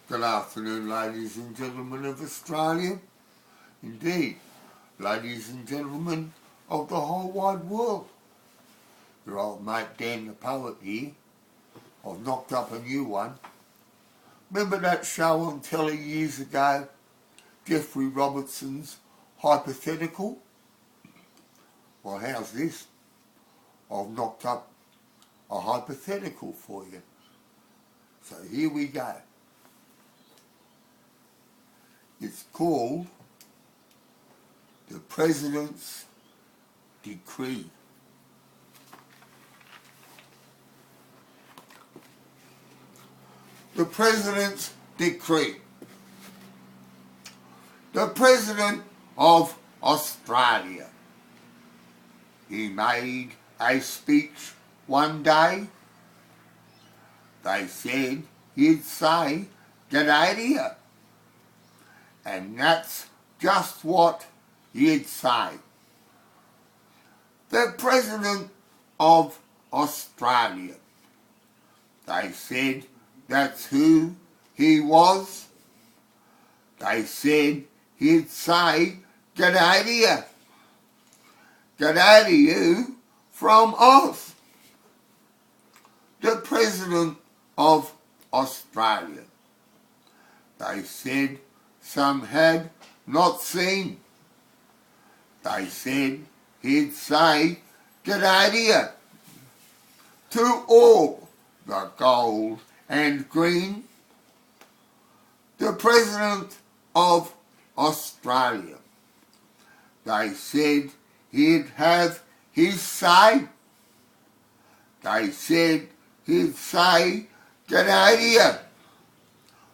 Good afternoon, ladies and gentlemen of Australia. Indeed, ladies and gentlemen of the whole wide world. Your old mate Dan the Poet here. I've knocked up a new one. Remember that show on telly years ago, Geoffrey Robertson's Hypothetical? Well, how's this? I've knocked up a hypothetical for you. So here we go. It's called the President's Decree. The President's Decree. The President of Australia. He made a speech one day. They said he'd say, "G'day to you." And that's just what he'd say. The President of Australia. They said that's who he was. They said he'd say, "G'day to you." G'day to you from Oz. The President of Australia. They said some had not seen. They said he'd say, "G'day to you," to all the gold and green. The President of Australia. They said he'd have his say. They said he'd say, "G'day to you,"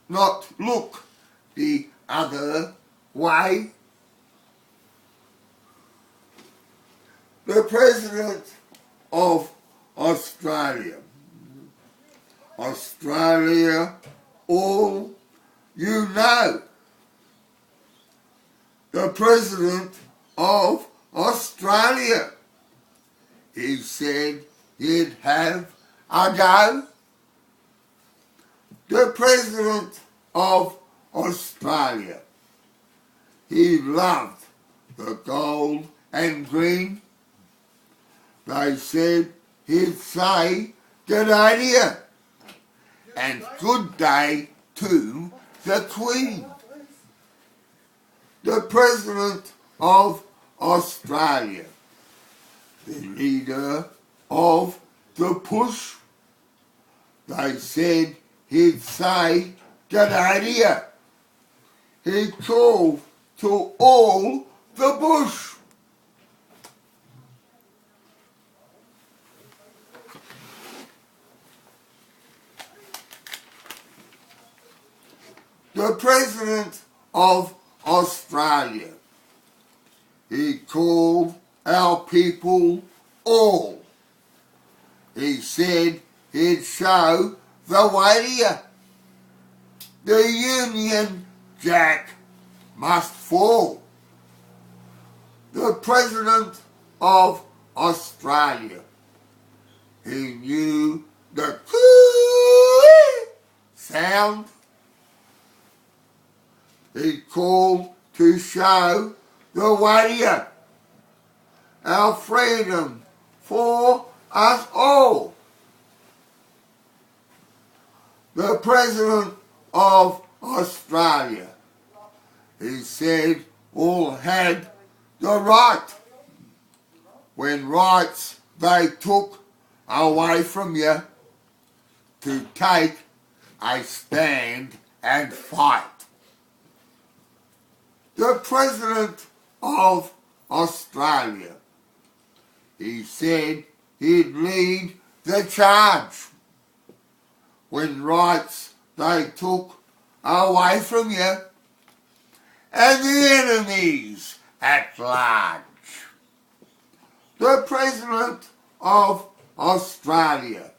not look the other way. The President of Australia. Australia, all you know. The President of Australia. He said he'd have a go. The President of Australia. He loved the gold and green. They said he'd say, "G'day to you," and good day to the Queen. The President of Australia. The leader of the push. They said he'd say, "G'day to you." He called to all the bush. The President of Australia. He called our people all. He said he'd show the way to you. The Union Jack must fall. The President of Australia. He knew the coo sound. He called to show the way to you. Our freedom for us all. The President of Australia. He said all had the right. When rights they took away from you, to take a stand and fight. The President of Australia. He said he'd lead the charge. When rights they took away from you, and the enemies at large. The President of Australia.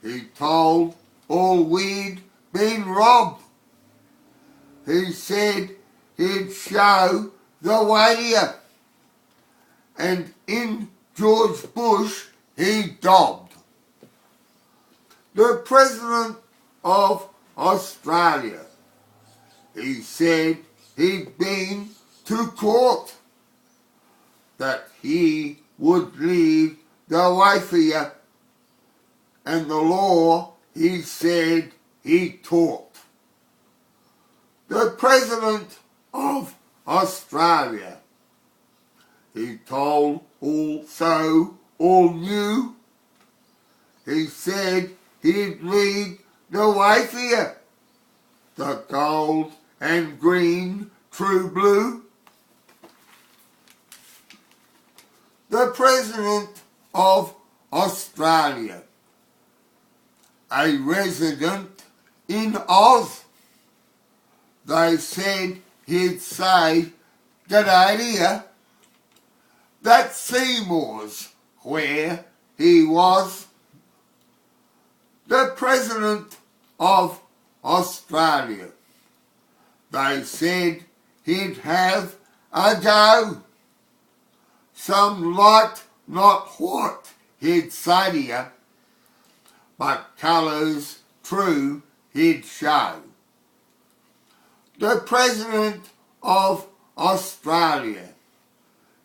He told all we'd been robbed. He said he'd show the way to you. And in George Bush he dobbed. The President of Australia. He said he'd been to court, that he would lead the way for you, and the law he said he taught. The President of Australia, he told all knew, he said he'd lead the way for you, the gold and green true blue. The President of Australia, a resident in Oz, they said he'd say, "G'day to ya." That Seymour's where he was. The President of Australia, they said he'd have a go. Some light, not what he'd say to you, but colours true he'd show. The President of Australia,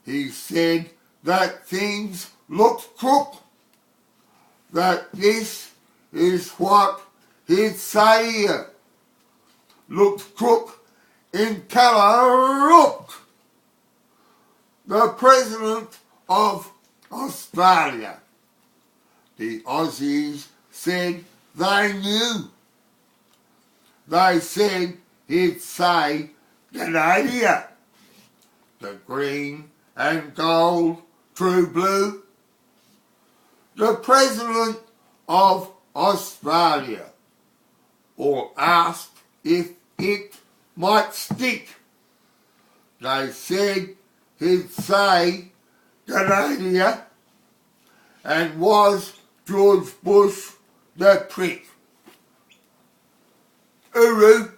he said that things looked crook, that this is what he'd say to you. Looked crook in colour, look. The President of Australia, the Aussies said they knew. They said he'd say, "G'day to ya," the green and gold true blue. The President of Australia, or asked if it might stick. They said he'd say, "G'day to ya," and was George Bush the prick. Hooroo!